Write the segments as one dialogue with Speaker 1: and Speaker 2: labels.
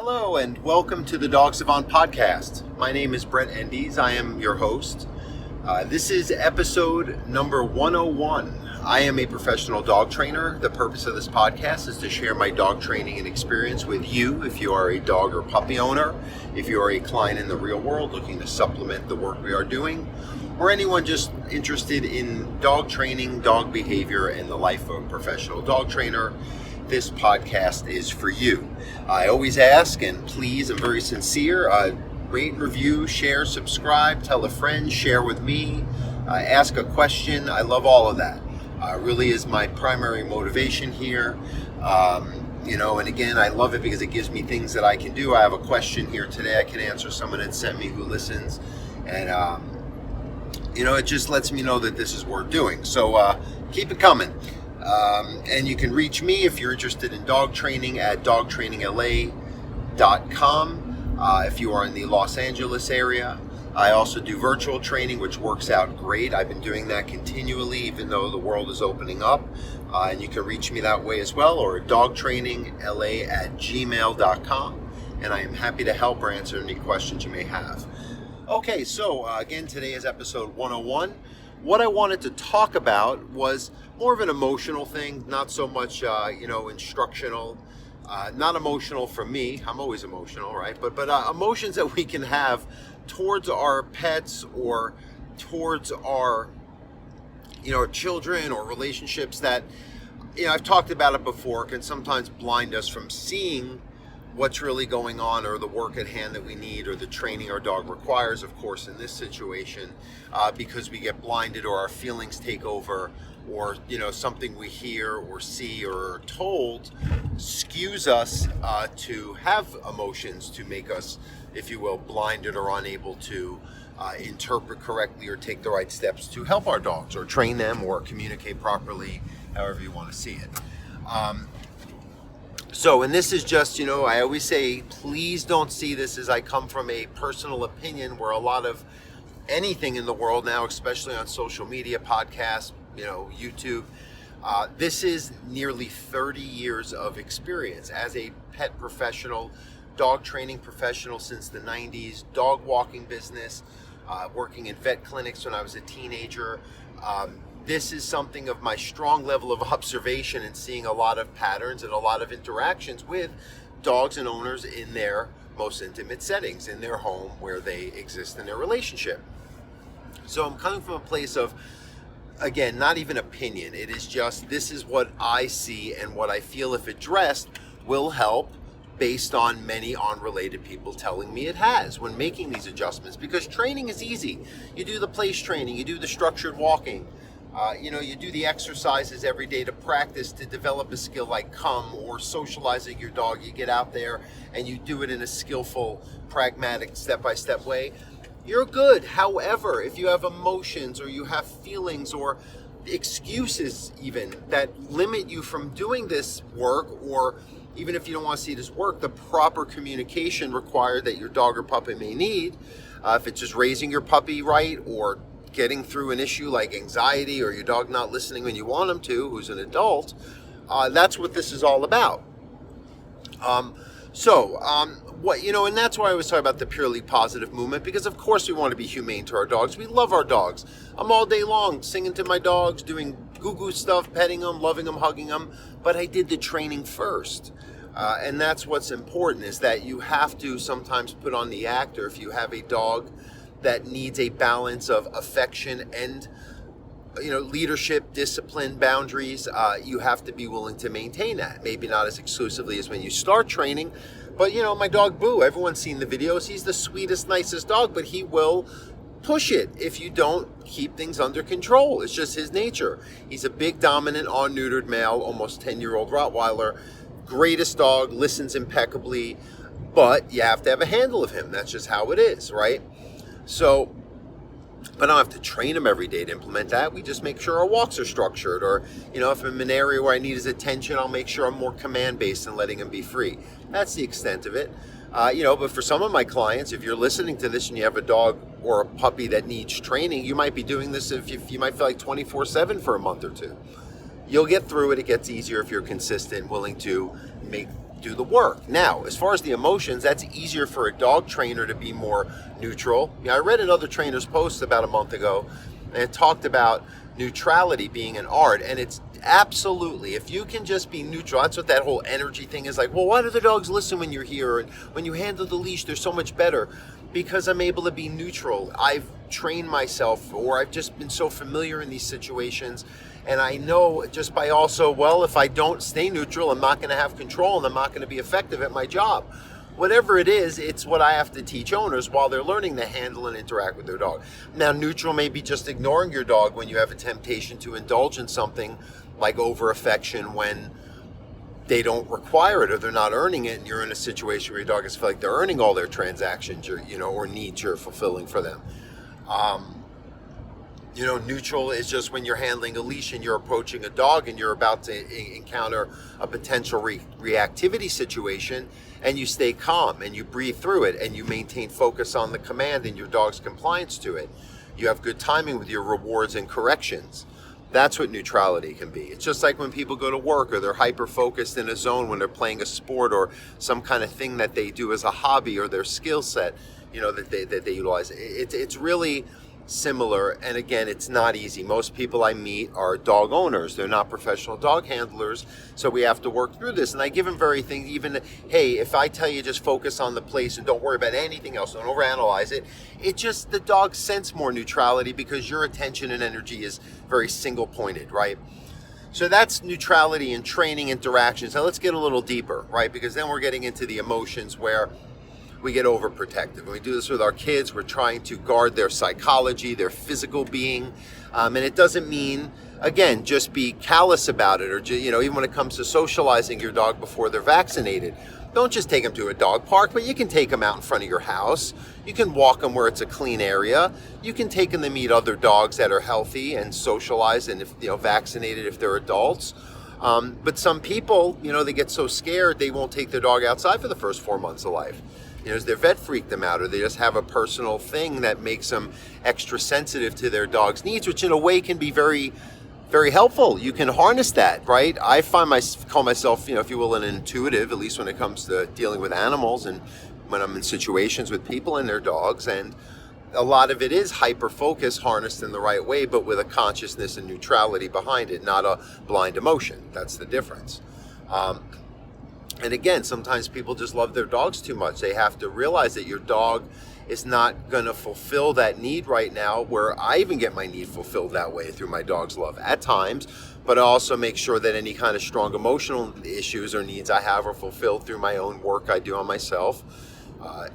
Speaker 1: Hello and welcome to the Dog Savant Podcast. My name is Brent Endies. I am your host. This is episode number 101. I am a professional dog trainer. The purpose of this podcast is to share my dog training and experience with you if you are a dog or puppy owner, if you are a client in the real world looking to supplement the work we are doing, or anyone just interested in dog training, dog behavior, and the life of a professional dog trainer. This podcast is for you. I always ask, and please, I'm very sincere, rate, review, share, subscribe, tell a friend, share with me, ask a question. I love all of that. Really is my primary motivation here. And again, I love it because it gives me things that I can do. I have a question here today I can answer. Someone had sent me who listens, and it just lets me know that this is worth doing. So keep it coming. And you can reach me if you're interested in dog training at dogtrainingla.com. If you are in the Los Angeles area, I also do virtual training, which works out great. I've been doing that continually, even though the world is opening up. And you can reach me that way as well, or at dogtrainingla@gmail.com. And I am happy to help or answer any questions you may have. Okay, so again, today is episode 101. What I wanted to talk about was more of an emotional thing, not so much, instructional. Not emotional for me. I'm always emotional, right? But emotions that we can have towards our pets or towards our, children or relationships that, I've talked about it before, can sometimes blind us from seeing what's really going on or the work at hand that we need or the training our dog requires, of course, in this situation, because we get blinded or our feelings take over, or something we hear or see or are told skews us to have emotions to make us, if you will, blinded or unable to interpret correctly or take the right steps to help our dogs or train them or communicate properly, however you want to see it. And this is just, I always say, please don't see this as I come from a personal opinion, where a lot of anything in the world now, especially on social media, podcasts, YouTube, this is nearly 30 years of experience as a pet professional, dog training professional since the 90s, dog walking business, working in vet clinics when I was a teenager. This is something of my strong level of observation and seeing a lot of patterns and a lot of interactions with dogs and owners in their most intimate settings, in their home where they exist in their relationship. So I'm coming from a place of, again, not even opinion. It is just, this is what I see and what I feel, if addressed, will help, based on many unrelated people telling me it has when making these adjustments. Because training is easy. You do the place training, you do the structured walking, you do the exercises every day to practice to develop a skill like come, or socializing your dog. You get out there and you do it in a skillful, pragmatic, step-by-step way. You're good. However, if you have emotions or you have feelings or excuses even that limit you from doing this work, or even if you don't want to see it as work, the proper communication required that your dog or puppy may need, if it's just raising your puppy right, or getting through an issue like anxiety, or your dog not listening when you want him to, who's an adult, that's what this is all about. And that's why I was talking about the purely positive movement, because of course we want to be humane to our dogs. We love our dogs. I'm all day long singing to my dogs, doing goo-goo stuff, petting them, loving them, hugging them, but I did the training first. And that's what's important, is that you have to sometimes put on the act, or if you have a dog that needs a balance of affection and leadership, discipline, boundaries, you have to be willing to maintain that. Maybe not as exclusively as when you start training, but my dog Boo, everyone's seen the videos. He's the sweetest, nicest dog, but he will push it if you don't keep things under control. It's just his nature. He's a big, dominant, neutered male, almost 10-year-old Rottweiler. Greatest dog, listens impeccably, but you have to have a handle of him. That's just how it is, right? So, but I don't have to train him every day to implement that. We just make sure our walks are structured, or, if I'm in an area where I need his attention, I'll make sure I'm more command-based and letting him be free. That's the extent of it. But for some of my clients, if you're listening to this and you have a dog or a puppy that needs training, you might be doing this if you might feel like 24/7 for a month or two. You'll get through it. It gets easier if you're consistent, willing to make do the work. Now, as far as the emotions, that's easier for a dog trainer to be more neutral. I read another trainer's post about a month ago, and it talked about neutrality being an art, and it's absolutely, if you can just be neutral, that's what that whole energy thing is like. Well, why do the dogs listen when you're here? And when you handle the leash, they're so much better. Because I'm able to be neutral. I've trained myself, or I've just been so familiar in these situations, and I know just by also, well, if I don't stay neutral, I'm not going to have control, and I'm not going to be effective at my job. Whatever it is, it's what I have to teach owners while they're learning to handle and interact with their dog. Now, neutral may be just ignoring your dog when you have a temptation to indulge in something like over affection when they don't require it or they're not earning it, and you're in a situation where your dog is feel like they're earning all their transactions or needs you're fulfilling for them. Neutral is just when you're handling a leash and you're approaching a dog and you're about to encounter a potential reactivity situation, and you stay calm and you breathe through it and you maintain focus on the command and your dog's compliance to it. You have good timing with your rewards and corrections. That's what neutrality can be. It's just like when people go to work or they're hyper-focused in a zone when they're playing a sport or some kind of thing that they do as a hobby or their skill set, that they utilize. It's really similar, and again, it's not easy. Most people I meet are dog owners. They're not professional dog handlers, so we have to work through this. And I give them hey, if I tell you just focus on the place and don't worry about anything else, don't overanalyze it, the dogs sense more neutrality because your attention and energy is very single-pointed, right? So that's neutrality in training interactions. Now let's get a little deeper, right? Because then we're getting into the emotions where we get overprotective. When we do this with our kids, we're trying to guard their psychology, their physical being. And it doesn't mean, again, just be callous about it, or even when it comes to socializing your dog before they're vaccinated. Don't just take them to a dog park, but you can take them out in front of your house. You can walk them where it's a clean area. You can take them to meet other dogs that are healthy and socialize, and if vaccinated if they're adults. But some people, they get so scared they won't take their dog outside for the first 4 months of life. Does their vet freak them out, or they just have a personal thing that makes them extra sensitive to their dog's needs, which in a way can be very, very helpful. You can harness that, right? I call myself, if you will, an intuitive, at least when it comes to dealing with animals and when I'm in situations with people and their dogs. And a lot of it is hyper-focus harnessed in the right way, but with a consciousness and neutrality behind it, not a blind emotion. That's the difference. And again, sometimes people just love their dogs too much. They have to realize that your dog is not going to fulfill that need right now, where I even get my need fulfilled that way through my dog's love at times, but I also make sure that any kind of strong emotional issues or needs I have are fulfilled through my own work I do on myself,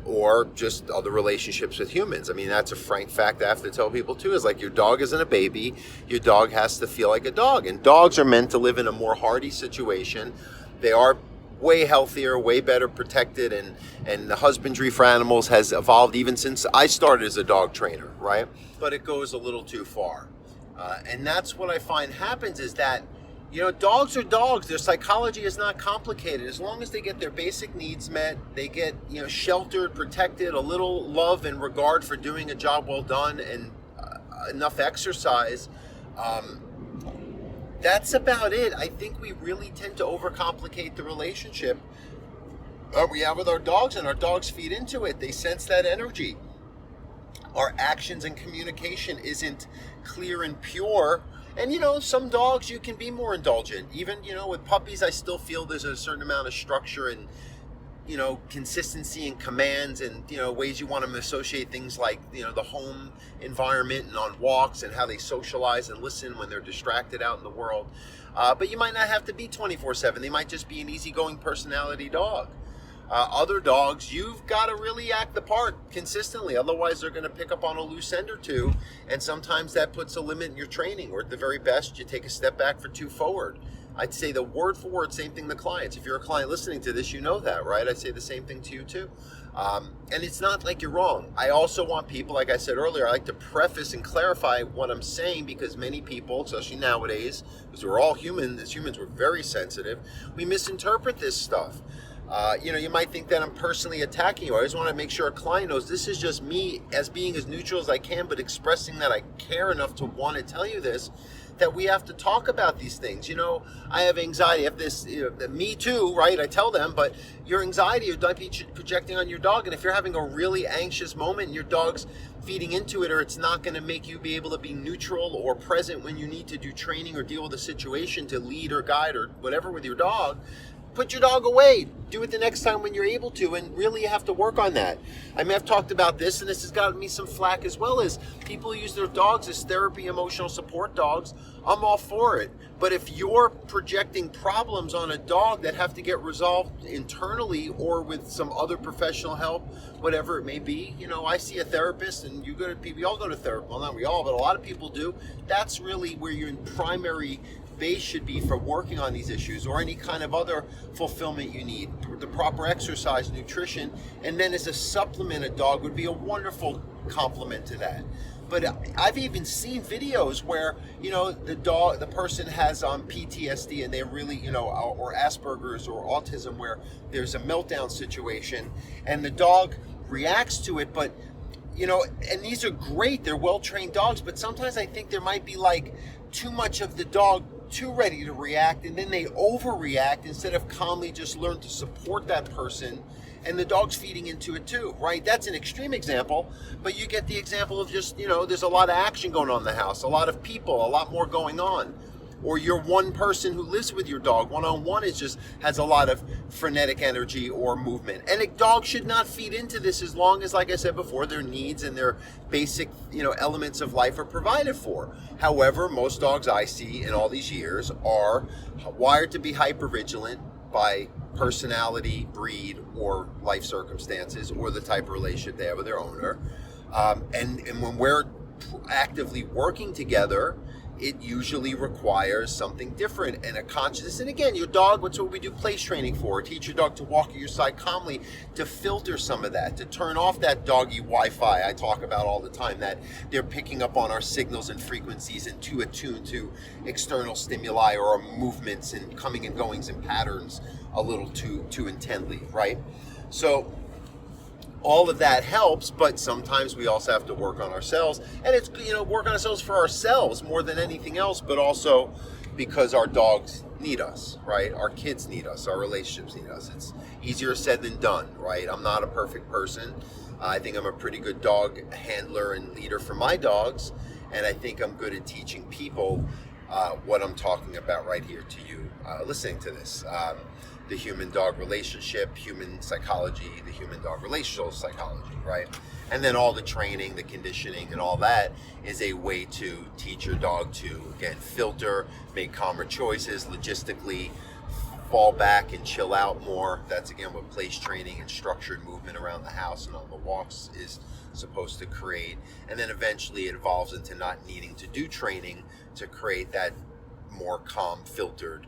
Speaker 1: or just other relationships with humans. I mean, that's a frank fact I have to tell people too, is like your dog isn't a baby. Your dog has to feel like a dog, and dogs are meant to live in a more hardy situation. They are way healthier, way better protected, and the husbandry for animals has evolved even since I started as a dog trainer, right? But it goes a little too far. And that's what I find happens is that, dogs are dogs. Their psychology is not complicated. As long as they get their basic needs met, they get, sheltered, protected, a little love and regard for doing a job well done, and enough exercise, that's about it. I think we really tend to overcomplicate the relationship we have with our dogs, and our dogs feed into it. They sense that energy. Our actions and communication isn't clear and pure. And, some dogs you can be more indulgent. Even, with puppies, I still feel there's a certain amount of structure and, consistency and commands and, ways you want to associate things like, the home environment and on walks and how they socialize and listen when they're distracted out in the world. But you might not have to be 24/7. They might just be an easygoing personality dog. Other dogs, you've got to really act the part consistently. Otherwise, they're going to pick up on a loose end or two. And sometimes that puts a limit in your training, or at the very best, you take a step back for 2 forward. I'd say the word for word, same thing to clients. If you're a client listening to this, you know that, right? I'd say the same thing to you too. And it's not like you're wrong. I also want people, like I said earlier, I like to preface and clarify what I'm saying, because many people, especially nowadays, because we're all human, as humans, we're very sensitive, we misinterpret this stuff. You might think that I'm personally attacking you. I just want to make sure a client knows this is just me as being as neutral as I can, but expressing that I care enough to want to tell you this, that we have to talk about these things. I have anxiety. I have this, me too, right? I tell them, but your anxiety, you might be projecting on your dog. And if you're having a really anxious moment and your dog's feeding into it, or it's not going to make you be able to be neutral or present when you need to do training or deal with a situation to lead or guide or whatever with your dog, put your dog away. Do it the next time when you're able to, and really you have to work on that. I mean, I've talked about this, and this has gotten me some flack as well, as people use their dogs as therapy, emotional support dogs. I'm all for it. But if you're projecting problems on a dog that have to get resolved internally or with some other professional help, whatever it may be, I see a therapist, and we all go to therapy. Well, not we all, but a lot of people do. That's really where your primary base should be for working on these issues, or any kind of other fulfillment you need. The proper exercise, nutrition, and then as a supplement, a dog would be a wonderful complement to that. But I've even seen videos where, the person has PTSD, and they're really, or Asperger's or autism, where there's a meltdown situation and the dog reacts to it. But, and these are great, they're well-trained dogs, but sometimes I think there might be like too much of the dog too ready to react, and then they overreact instead of calmly just learn to support that person, and the dog's feeding into it too, right? That's an extreme example, but you get the example of just, there's a lot of action going on in the house, a lot of people, a lot more going on. Or you're one person who lives with your dog, one-on-one, has a lot of frenetic energy or movement. And a dog should not feed into this as long as, like I said before, their needs and their basic, elements of life are provided for. However, most dogs I see in all these years are wired to be hypervigilant by personality, breed, or life circumstances, or the type of relationship they have with their owner. And when we're actively working together, it usually requires something different and a consciousness. And again, your dog, what's what we do place training for. Teach your dog to walk at your side calmly, to filter some of that, to turn off that doggy Wi-Fi I talk about all the time, that they're picking up on our signals and frequencies and too attuned to external stimuli or our movements and coming and goings and patterns a little too intently, right? So all of that helps, but sometimes we also have to work on ourselves, and it's work on ourselves for ourselves more than anything else, but also because our dogs need us, right? Our kids need us, our relationships need us. It's easier said than done, right? I'm not a perfect person. I think I'm a pretty good dog handler and leader for my dogs, and I think I'm good at teaching people what I'm talking about right here to you listening to this. The human-dog relationship, human psychology, the human-dog relational psychology, right? And then all the training, the conditioning, and all that is a way to teach your dog to, again, filter, make calmer choices, logistically fall back and chill out more. That's, again, what place training and structured movement around the house and on the walks is supposed to create. And then eventually it evolves into not needing to do training to create that more calm, filtered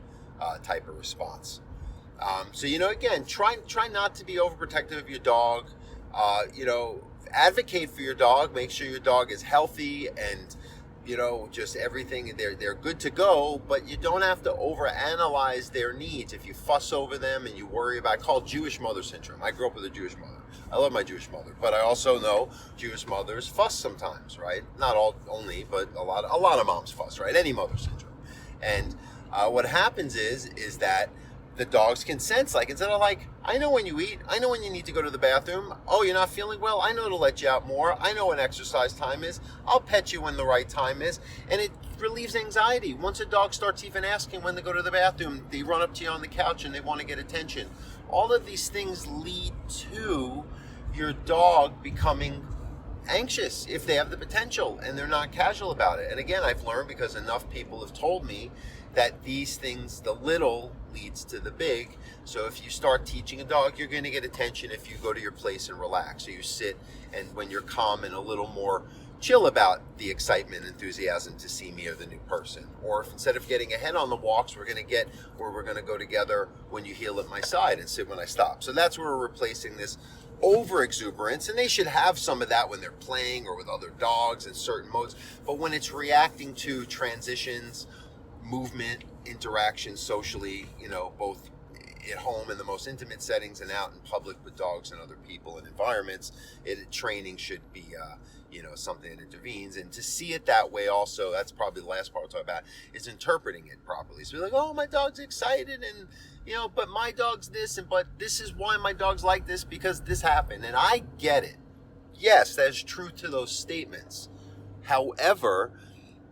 Speaker 1: type of response. So, again, try not to be overprotective of your dog. Advocate for your dog. Make sure your dog is healthy and, just everything. They're good to go, but you don't have to overanalyze their needs. If you fuss over them and you worry about, I call it Jewish mother syndrome. I grew up with a Jewish mother. I love my Jewish mother, but I also know Jewish mothers fuss sometimes, right? Not all only, but a lot of moms fuss, right? Any mother syndrome. And what happens is that the dogs can sense, instead of I know when you eat, I know when you need to go to the bathroom. Oh, you're not feeling well? I know to let you out more. I know when exercise time is. I'll pet you when the right time is. And it relieves anxiety. Once a dog starts even asking when to go to the bathroom, they run up to you on the couch and they want to get attention. All of these things lead to your dog becoming anxious if they have the potential and they're not casual about it. And again, I've learned, because enough people have told me, that these things, the little leads to the big. So if you start teaching a dog, you're going to get attention if you go to your place and relax. So you sit, and when you're calm and a little more chill about the excitement, enthusiasm to see me or the new person. Or if instead of getting ahead on the walks, we're going to go together when you heel at my side and sit when I stop. So that's where we're replacing this over exuberance, and they should have some of that when they're playing or with other dogs in certain modes. But when it's reacting to transitions, movement, interaction socially, both at home in the most intimate settings and out in public with dogs and other people and environments, training should be something that intervenes. And to see it that way also, that's probably the last part we'll talk about, is interpreting it properly. So you're like, oh, my dog's excited, and but my dog's this, but this is why my dog's like this, because this happened. And I get it. Yes, there's truth to those statements. However,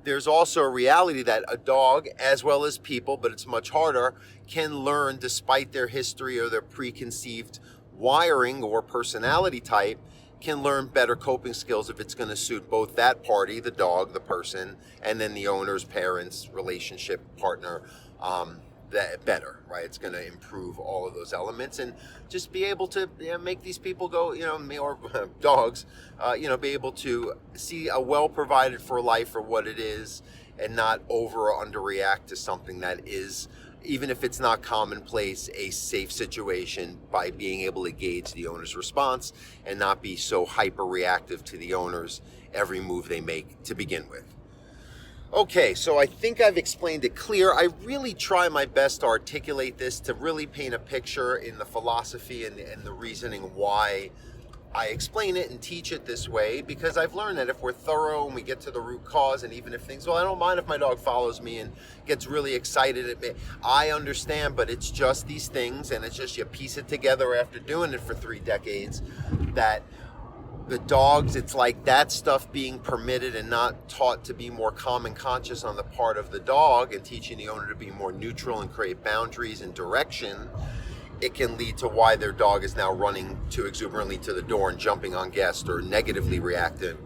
Speaker 1: there's also a reality that a dog, as well as people, but it's much harder, can learn despite their history or their preconceived wiring or personality type, can learn better coping skills if it's going to suit both that party, the dog, the person, and then the owner's, parents, relationship, partner, that better, right? It's going to improve all of those elements, and just be able to make these people go, or dogs, be able to see a well provided for life for what it is, and not over or underreact to something that is, even if it's not commonplace, a safe situation, by being able to gauge the owner's response and not be so hyper reactive to the owner's every move they make to begin with. Okay, so I think I've explained it clear. I really try my best to articulate this, to really paint a picture in the philosophy and the reasoning why I explain it and teach it this way, because I've learned that if we're thorough and we get to the root cause, and even if things, I don't mind if my dog follows me and gets really excited at me. I understand, but it's just these things, and it's just you piece it together after doing it for 3 decades, that the dogs, it's like that stuff being permitted and not taught to be more calm and conscious on the part of the dog, and teaching the owner to be more neutral and create boundaries and direction. It can lead to why their dog is now running too exuberantly to the door and jumping on guests, or negatively reactive,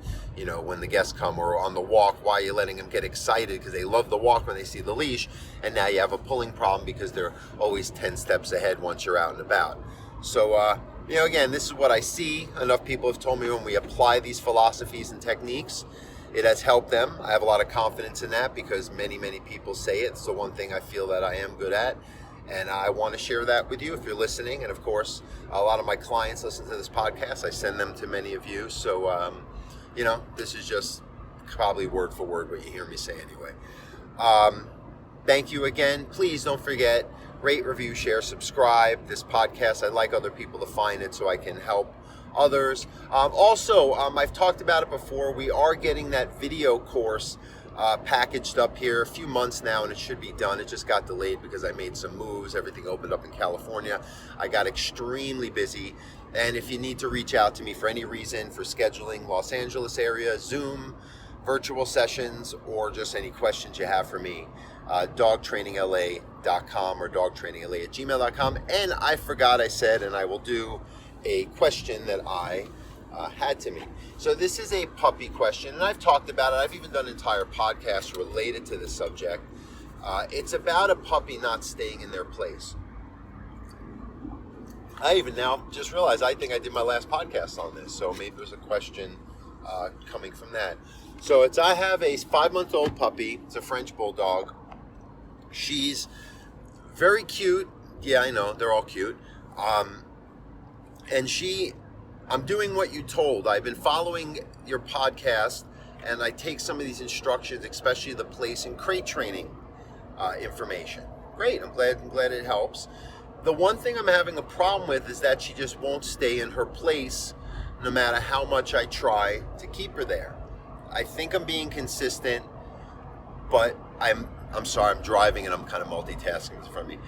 Speaker 1: when the guests come, or on the walk, why are you letting them get excited because they love the walk when they see the leash, and now you have a pulling problem because they're always 10 steps ahead once you're out and about. So, again, this is what I see. Enough people have told me when we apply these philosophies and techniques, it has helped them. I have a lot of confidence in that because many, many people say it. It's the one thing I feel that I am good at. And I want to share that with you if you're listening. And of course, a lot of my clients listen to this podcast. I send them to many of you. So, this is just probably word for word what you hear me say anyway. Thank you again. Please don't forget, rate, review, share, subscribe. This podcast, I'd like other people to find it so I can help others. I've talked about it before. We are getting that video course packaged up here a few months now, and it should be done. It just got delayed because I made some moves. Everything opened up in California. I got extremely busy. And if you need to reach out to me for any reason, for scheduling Los Angeles area, Zoom, virtual sessions, or just any questions you have for me, dogtrainingla.com or dogtrainingla@gmail.com. And I forgot, I said, and I will do a question that I had to me. So this is a puppy question, and I've talked about it. I've even done entire podcasts related to this subject. It's about a puppy not staying in their place. I even now just realized I think I did my last podcast on this, so maybe there's a question coming from that. So I have a 5-month-old puppy. It's a French Bulldog. She's very cute. Yeah, I know, they're all cute. And I'm doing what you told. I've been following your podcast, and I take some of these instructions, especially the place and crate training information. Great, I'm glad it helps. The one thing I'm having a problem with is that she just won't stay in her place no matter how much I try to keep her there. I think I'm being consistent, but I'm sorry, I'm driving and I'm kind of multitasking in front of me.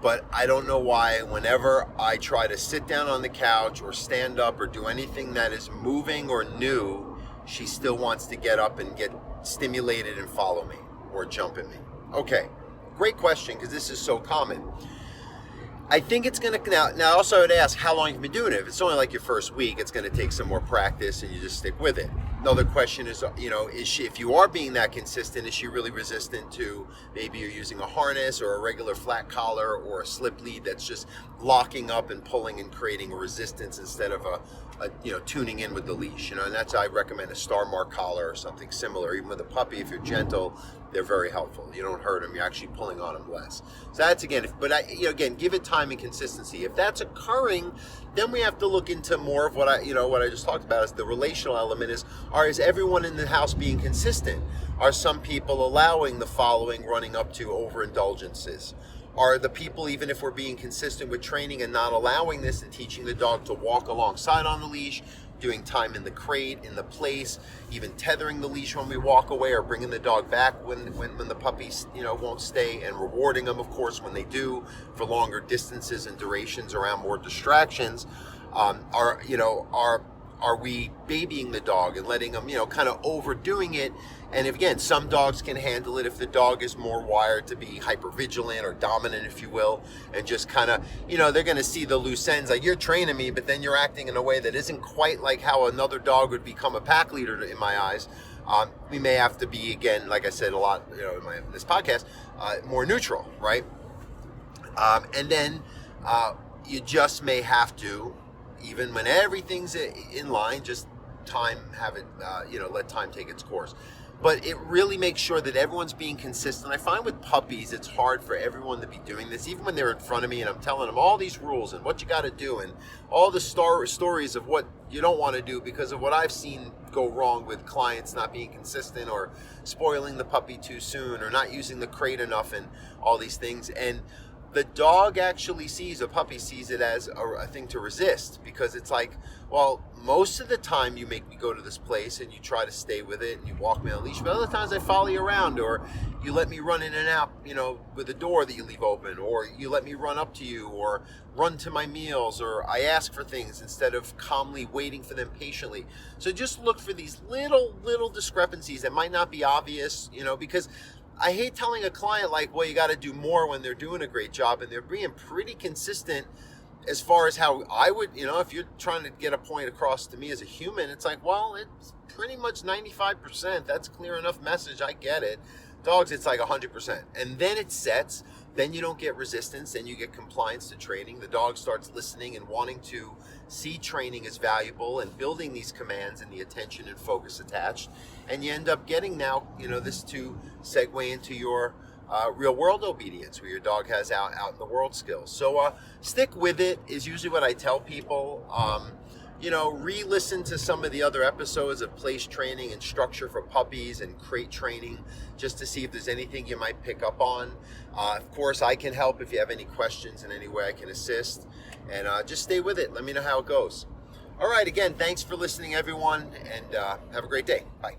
Speaker 1: But I don't know why whenever I try to sit down on the couch or stand up or do anything that is moving or new, she still wants to get up and get stimulated and follow me or jump at me. Okay, great question, because this is so common. I think it's going to, now also I would ask how long you've been doing it. If it's only like your first week, it's going to take some more practice and you just stick with it. Another question is, is she, if you are being that consistent, is she really resistant to maybe you're using a harness or a regular flat collar or a slip lead that's just locking up and pulling and creating a resistance instead of a tuning in with the leash, and that's why I recommend a star mark collar or something similar. Even with a puppy, if you're gentle, they're very helpful. You don't hurt them, you're actually pulling on them less. So that's again, give it time and consistency. If that's occurring, then we have to look into more of what I just talked about, is the relational element is everyone in the house being consistent? Are some people allowing the following, running up to overindulgences? are the people, even if we're being consistent with training and not allowing this and teaching the dog to walk alongside on the leash, doing time in the crate, in the place, even tethering the leash when we walk away, or bringing the dog back when the puppies, won't stay, and rewarding them, of course, when they do, for longer distances and durations around more distractions. Are we babying the dog and letting them, kind of overdoing it? And again, some dogs can handle it if the dog is more wired to be hypervigilant or dominant, if you will, and just kind of, they're going to see the loose ends, like, you're training me, but then you're acting in a way that isn't quite like how another dog would become a pack leader in my eyes. We may have to be, again, like I said a lot, in this podcast, more neutral, right? And then you just may have to, even when everything's in line, just let time take its course. But it really makes sure that everyone's being consistent. I find with puppies, it's hard for everyone to be doing this, even when they're in front of me and I'm telling them all these rules and what you got to do and all the stories of what you don't want to do because of what I've seen go wrong with clients not being consistent or spoiling the puppy too soon or not using the crate enough and all these things. And the dog actually a puppy sees it as a thing to resist, because it's like, well, most of the time you make me go to this place and you try to stay with it and you walk me on a leash, but other times I follow you around, or you let me run in and out, with a door that you leave open, or you let me run up to you or run to my meals, or I ask for things instead of calmly waiting for them patiently. So just look for these little discrepancies that might not be obvious, because I hate telling a client, like, well, you got to do more when they're doing a great job, and they're being pretty consistent as far as how I would, if you're trying to get a point across to me as a human, it's like, well, it's pretty much 95%. That's clear enough message. I get it. Dogs, it's like 100%. And then it sets. Then you don't get resistance. Then you get compliance to training. The dog starts listening and wanting to see training as valuable and building these commands and the attention and focus attached. And you end up getting now, this to segue into your real world obedience, where your dog has out in the world skills. So stick with it is usually what I tell people. Re-listen to some of the other episodes of place training and structure for puppies and crate training, just to see if there's anything you might pick up on. Of course, I can help if you have any questions in any way I can assist. And just stay with it. Let me know how it goes. All right, again, thanks for listening, everyone, and have a great day. Bye.